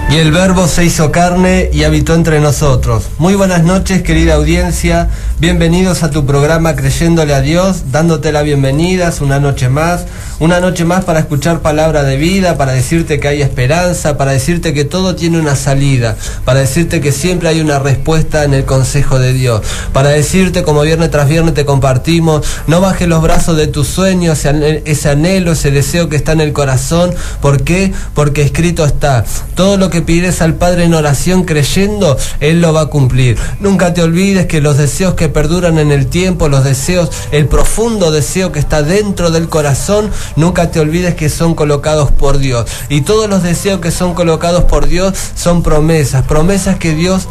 Y el Verbo se hizo carne y habitó entre nosotros. Muy buenas noches, querida audiencia. Bienvenidos a tu programa Creyéndole a Dios, dándote la bienvenida una noche más para escuchar palabra de vida, para decirte que hay esperanza, para decirte que todo tiene una salida, para decirte que siempre hay una respuesta en el consejo de Dios, para decirte, como viernes tras viernes te compartimos, no bajes los brazos de tus sueños, ese anhelo, ese deseo que está en el corazón. ¿Por qué? Porque escrito está, todo lo que pides al Padre en oración creyendo, Él lo va a cumplir. Nunca te olvides que los deseos que perduran en el tiempo, los deseos, el profundo deseo que está dentro del corazón, nunca te olvides que son colocados por Dios. Y todos los deseos que son colocados por Dios son promesas que Dios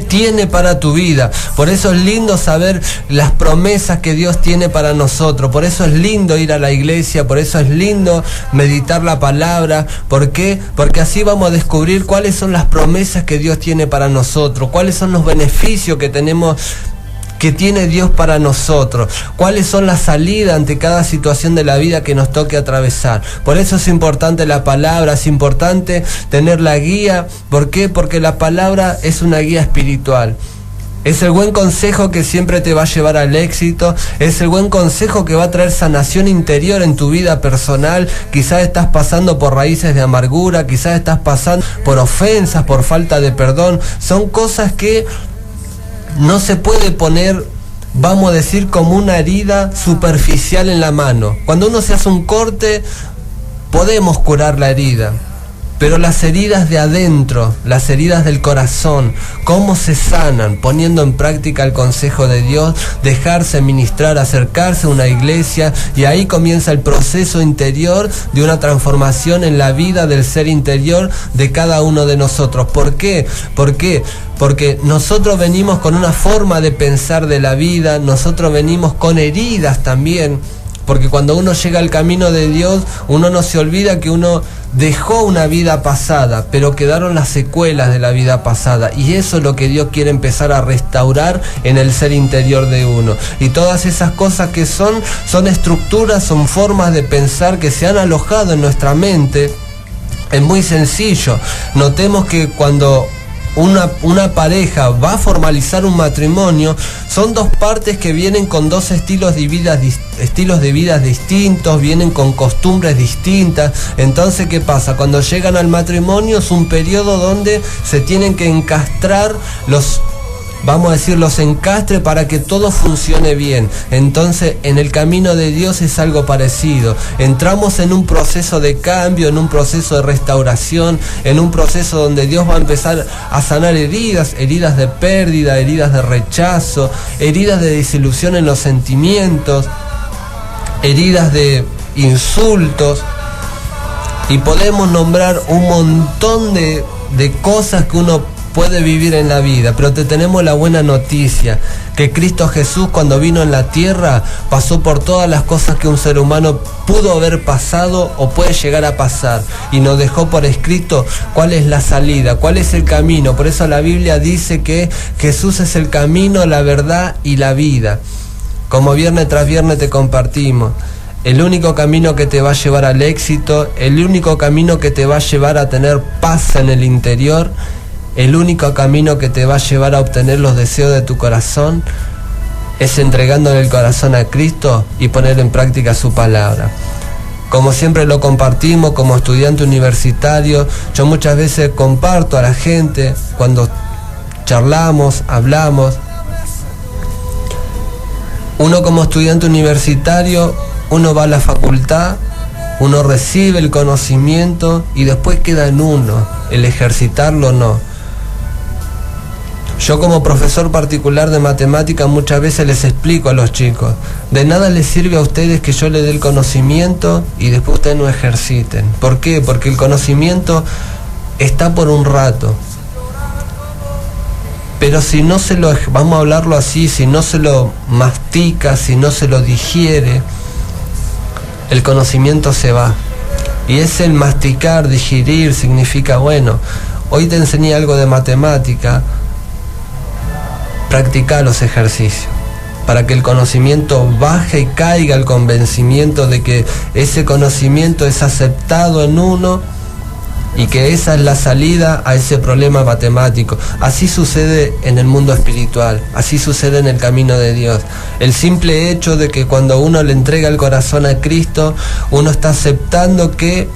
tiene para tu vida. Por eso es lindo saber las promesas que Dios tiene para nosotros. Por eso es lindo ir a la iglesia, por eso es lindo meditar la palabra. ¿Por qué? Porque así vamos a descubrir cuáles son las promesas que Dios tiene para nosotros, cuáles son los beneficios que tiene Dios para nosotros, cuáles son las salidas ante cada situación de la vida que nos toque atravesar. Por eso es importante la palabra, es importante tener la guía. ¿Por qué? Porque la palabra es una guía espiritual. Es el buen consejo que siempre te va a llevar al éxito, es el buen consejo que va a traer sanación interior en tu vida personal. Quizás estás pasando por raíces de amargura, quizás estás pasando por ofensas, por falta de perdón. Son cosas que no se puede poner, vamos a decir, como una herida superficial en la mano. Cuando uno se hace un corte, podemos curar la herida, pero las heridas de adentro, las heridas del corazón, ¿cómo se sanan? Poniendo en práctica el consejo de Dios, dejarse ministrar, acercarse a una iglesia, y ahí comienza el proceso interior de una transformación en la vida del ser interior de cada uno de nosotros. ¿Por qué? Porque nosotros venimos con una forma de pensar de la vida, nosotros venimos con heridas también. Porque cuando uno llega al camino de Dios, uno no se olvida que uno dejó una vida pasada, pero quedaron las secuelas de la vida pasada. Y eso es lo que Dios quiere empezar a restaurar en el ser interior de uno. Y todas esas cosas que son estructuras, son formas de pensar que se han alojado en nuestra mente. Es muy sencillo. Notemos que cuando una pareja va a formalizar un matrimonio, son dos partes que vienen con dos estilos de vida distintos, vienen con costumbres distintas. Entonces, ¿qué pasa? Cuando llegan al matrimonio es un periodo donde se tienen que encastrar los encastres para que todo funcione bien. Entonces, en el camino de Dios es algo parecido. Entramos en un proceso de cambio, en un proceso de restauración, en un proceso donde Dios va a empezar a sanar heridas de pérdida, heridas de rechazo, heridas de desilusión en los sentimientos, heridas de insultos, y podemos nombrar un montón de cosas que uno puede vivir en la vida. Pero te tenemos la buena noticia, que Cristo Jesús, cuando vino en la tierra, pasó por todas las cosas que un ser humano pudo haber pasado o puede llegar a pasar, y nos dejó por escrito cuál es la salida, cuál es el camino. Por eso la Biblia dice que Jesús es el camino, la verdad y la vida. Como viernes tras viernes te compartimos, el único camino que te va a llevar al éxito, el único camino que te va a llevar a tener paz en el interior, el único camino que te va a llevar a obtener los deseos de tu corazón, es entregándole el corazón a Cristo y poner en práctica su palabra. Como siempre lo compartimos como estudiante universitario, yo muchas veces comparto a la gente cuando charlamos, hablamos. Uno como estudiante universitario, uno va a la facultad, uno recibe el conocimiento y después queda en uno el ejercitarlo o no. Yo como profesor particular de matemática muchas veces les explico a los chicos, de nada les sirve a ustedes que yo les dé el conocimiento y después ustedes no ejerciten. ¿Por qué? Porque el conocimiento está por un rato. Pero si no se lo, vamos a hablarlo así, si no se lo mastica, si no se lo digiere, el conocimiento se va. Y es el masticar, digerir, significa, bueno, hoy te enseñé algo de matemática, practica los ejercicios, para que el conocimiento baje y caiga el convencimiento de que ese conocimiento es aceptado en uno y que esa es la salida a ese problema matemático. Así sucede en el mundo espiritual, así sucede en el camino de Dios. El simple hecho de que cuando uno le entrega el corazón a Cristo, uno está aceptando que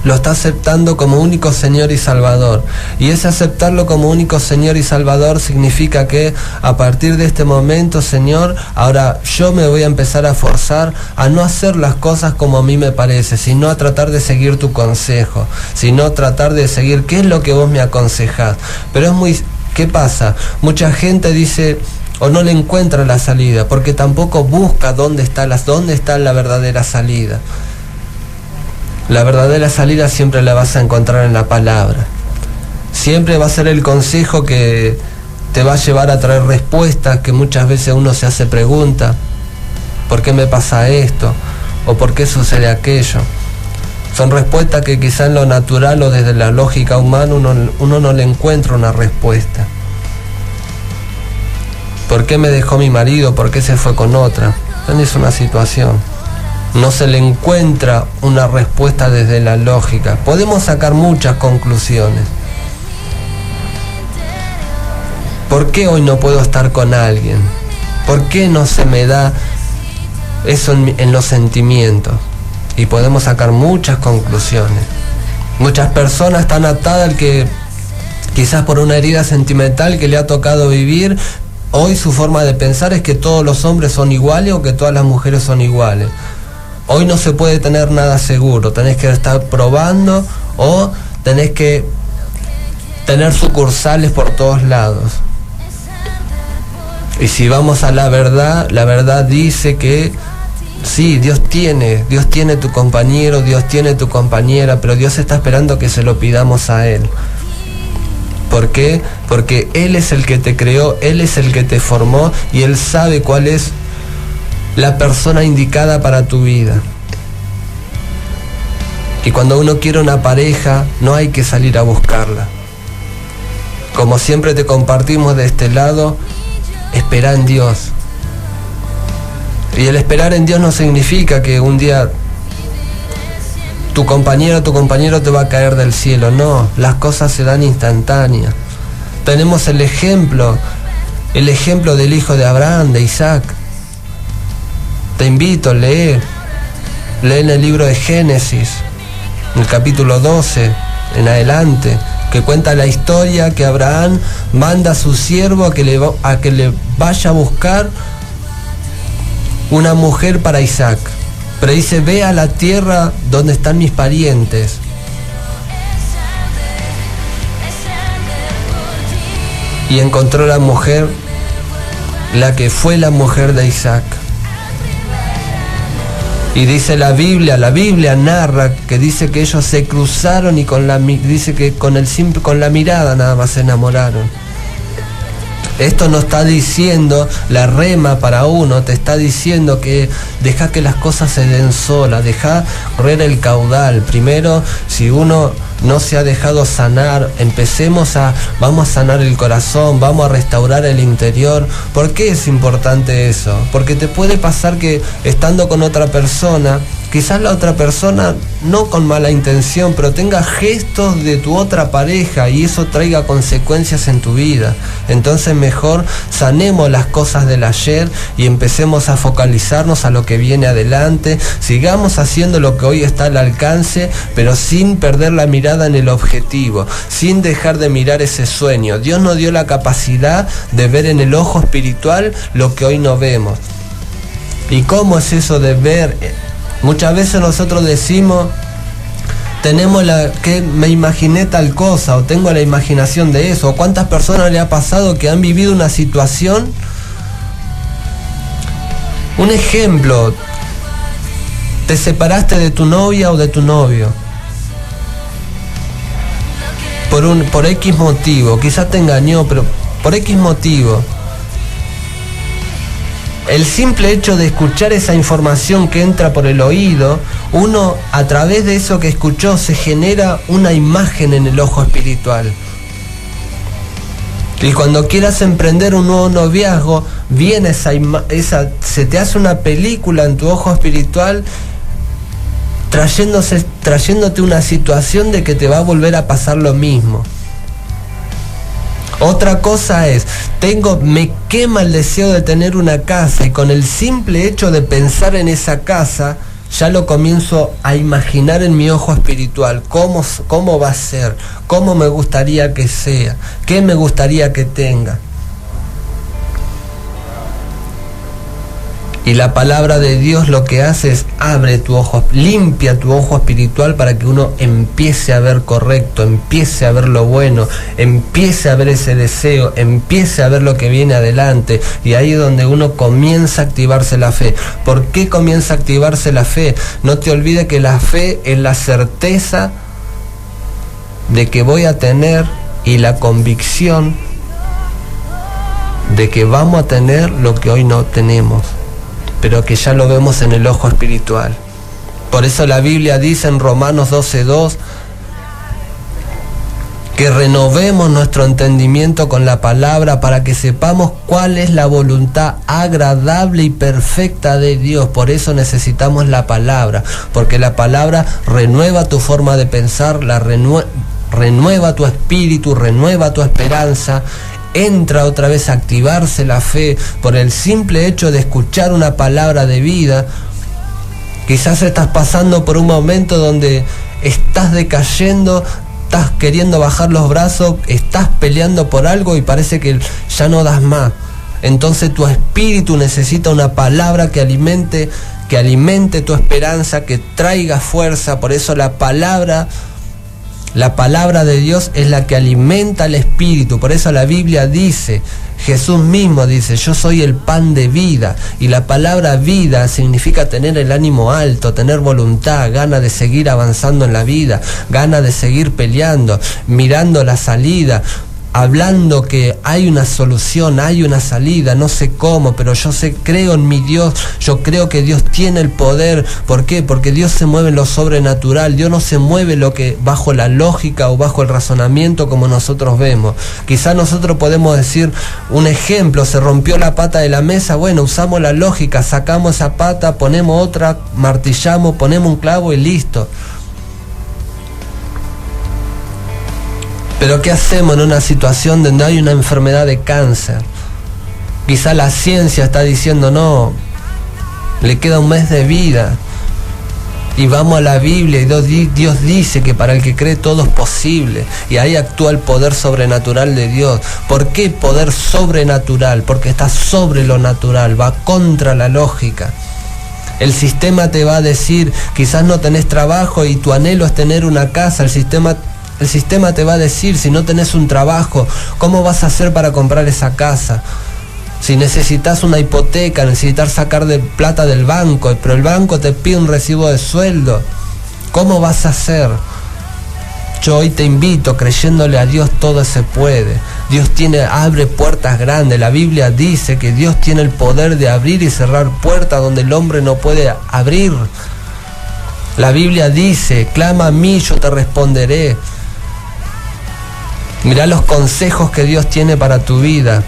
lo está aceptando como único Señor y Salvador. Y ese aceptarlo como único Señor y Salvador significa que a partir de este momento, Señor, ahora yo me voy a empezar a forzar a no hacer las cosas como a mí me parece, sino a tratar de seguir tu consejo, sino a tratar de seguir qué es lo que vos me aconsejás. Pero ¿qué pasa? Mucha gente dice o no le encuentra la salida, porque tampoco busca dónde está la verdadera salida. La verdadera salida siempre la vas a encontrar en la palabra. Siempre va a ser el consejo que te va a llevar a traer respuestas que muchas veces uno se hace pregunta. ¿Por qué me pasa esto? ¿O por qué sucede aquello? Son respuestas que quizá en lo natural o desde la lógica humana uno no le encuentra una respuesta. ¿Por qué me dejó mi marido? ¿Por qué se fue con otra? Es una situación. No se le encuentra una respuesta desde la lógica. Podemos sacar muchas conclusiones. ¿Por qué hoy no puedo estar con alguien? ¿Por qué no se me da eso en los sentimientos? Y podemos sacar muchas conclusiones. Muchas personas están atadas al que quizás por una herida sentimental que le ha tocado vivir. Hoy su forma de pensar es que todos los hombres son iguales o que todas las mujeres son iguales. Hoy no se puede tener nada seguro, tenés que estar probando o tenés que tener sucursales por todos lados. Y si vamos a la verdad dice que sí, Dios tiene tu compañero, Dios tiene tu compañera, pero Dios está esperando que se lo pidamos a Él. ¿Por qué? Porque Él es el que te creó, Él es el que te formó y Él sabe cuál es la persona indicada para tu vida. Y cuando uno quiere una pareja, no hay que salir a buscarla. Como siempre te compartimos de este lado, espera en Dios. Y el esperar en Dios no significa que un día tu compañero te va a caer del cielo. No, las cosas se dan instantáneas. Tenemos el ejemplo del hijo de Abraham, de Isaac. Te invito, lee en el libro de Génesis, en el capítulo 12, en adelante, que cuenta la historia que Abraham manda a su siervo a que le vaya a buscar una mujer para Isaac. Pero dice, ve a la tierra donde están mis parientes. Y encontró la mujer, la que fue la mujer de Isaac. Y dice la Biblia narra que dice que ellos se cruzaron y dice que con la mirada nada más se enamoraron. Esto no está diciendo la rema para uno, te está diciendo que deja que las cosas se den solas, deja correr el caudal. Primero, si uno no se ha dejado sanar, vamos a sanar el corazón, vamos a restaurar el interior. ¿Por qué es importante eso? Porque te puede pasar que estando con otra persona, quizás la otra persona, no con mala intención, pero tenga gestos de tu otra pareja y eso traiga consecuencias en tu vida. Entonces mejor sanemos las cosas del ayer y empecemos a focalizarnos a lo que viene adelante. Sigamos haciendo lo que hoy está al alcance, pero sin perder la mirada en el objetivo, sin dejar de mirar ese sueño. Dios nos dio la capacidad de ver en el ojo espiritual lo que hoy no vemos. ¿Y cómo es eso de ver? Muchas veces nosotros decimos, que me imaginé tal cosa, o tengo la imaginación de eso, o cuántas personas le ha pasado que han vivido una situación. Un ejemplo, te separaste de tu novia o de tu novio por X motivo, quizás te engañó, pero por X motivo, el simple hecho de escuchar esa información que entra por el oído, uno a través de eso que escuchó se genera una imagen en el ojo espiritual. Y cuando quieras emprender un nuevo noviazgo, viene se te hace una película en tu ojo espiritual trayéndote una situación de que te va a volver a pasar lo mismo. Otra cosa es, me quema el deseo de tener una casa y con el simple hecho de pensar en esa casa, ya lo comienzo a imaginar en mi ojo espiritual, cómo va a ser, cómo me gustaría que sea, qué me gustaría que tenga. Y la palabra de Dios lo que hace es abre tu ojo, limpia tu ojo espiritual para que uno empiece a ver correcto, empiece a ver lo bueno, empiece a ver ese deseo, empiece a ver lo que viene adelante. Y ahí es donde uno comienza a activarse la fe. ¿Por qué comienza a activarse la fe? No te olvides que la fe es la certeza de que voy a tener y la convicción de que vamos a tener lo que hoy no tenemos, pero que ya lo vemos en el ojo espiritual. Por eso la Biblia dice en Romanos 12:2 que renovemos nuestro entendimiento con la palabra para que sepamos cuál es la voluntad agradable y perfecta de Dios. Por eso necesitamos la palabra, porque la palabra renueva tu forma de pensar, renueva tu espíritu, renueva tu esperanza. Entra otra vez a activarse la fe por el simple hecho de escuchar una palabra de vida. Quizás estás pasando por un momento donde estás decayendo, estás queriendo bajar los brazos, estás peleando por algo y parece que ya no das más. Entonces tu espíritu necesita una palabra que alimente tu esperanza, que traiga fuerza. Por eso la palabra de Dios es la que alimenta el espíritu. Por eso la Biblia dice, Jesús mismo dice, yo soy el pan de vida. Y la palabra vida significa tener el ánimo alto, tener voluntad, ganas de seguir avanzando en la vida, ganas de seguir peleando, mirando la salida, hablando que hay una solución, hay una salida, no sé cómo, pero yo creo en mi Dios, yo creo que Dios tiene el poder. ¿Por qué? Porque Dios se mueve en lo sobrenatural, Dios no se mueve bajo la lógica o bajo el razonamiento como nosotros vemos. Quizás nosotros podemos decir un ejemplo, se rompió la pata de la mesa, bueno, usamos la lógica, sacamos esa pata, ponemos otra, martillamos, ponemos un clavo y listo. Pero ¿qué hacemos en una situación donde hay una enfermedad de cáncer? Quizá la ciencia está diciendo no, le queda un mes de vida. Y vamos a la Biblia y Dios dice que para el que cree todo es posible. Y ahí actúa el poder sobrenatural de Dios. ¿Por qué poder sobrenatural? Porque está sobre lo natural, va contra la lógica. El sistema te va a decir, quizás no tenés trabajo y tu anhelo es tener una casa. El sistema te va a decir, si no tenés un trabajo, ¿cómo vas a hacer para comprar esa casa? Si necesitas una hipoteca, necesitas sacar plata del banco, pero el banco te pide un recibo de sueldo, ¿cómo vas a hacer? Yo hoy te invito, creyéndole a Dios, todo se puede. Dios abre puertas grandes. La Biblia dice que Dios tiene el poder de abrir y cerrar puertas donde el hombre no puede abrir. La Biblia dice, clama a mí, yo te responderé. Mirá los consejos que Dios tiene para tu vida.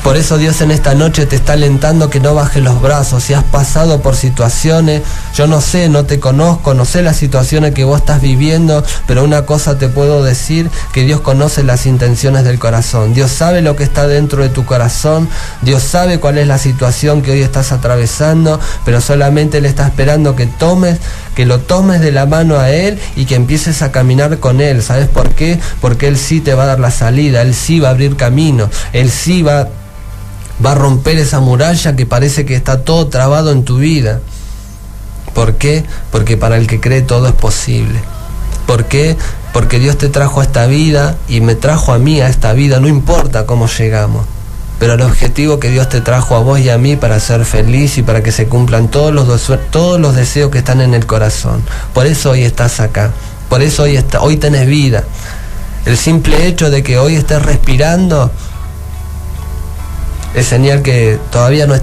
Por eso Dios en esta noche te está alentando que no bajes los brazos. Si has pasado por situaciones, yo no sé, no te conozco, no sé las situaciones que vos estás viviendo, pero una cosa te puedo decir, que Dios conoce las intenciones del corazón. Dios sabe lo que está dentro de tu corazón, Dios sabe cuál es la situación que hoy estás atravesando, pero solamente Él está esperando que lo tomes de la mano a Él y que empieces a caminar con Él. ¿Sabes por qué? Porque Él sí te va a dar la salida, Él sí va a abrir camino, Él sí va a romper esa muralla que parece que está todo trabado en tu vida. ¿Por qué? Porque para el que cree todo es posible. ¿Por qué? Porque Dios te trajo a esta vida y me trajo a mí a esta vida, no importa cómo llegamos, pero el objetivo que Dios te trajo a vos y a mí para ser feliz y para que se cumplan todos los deseos que están en el corazón. Por eso hoy estás acá, por eso hoy tenés vida. El simple hecho de que hoy estés respirando es señal que todavía no es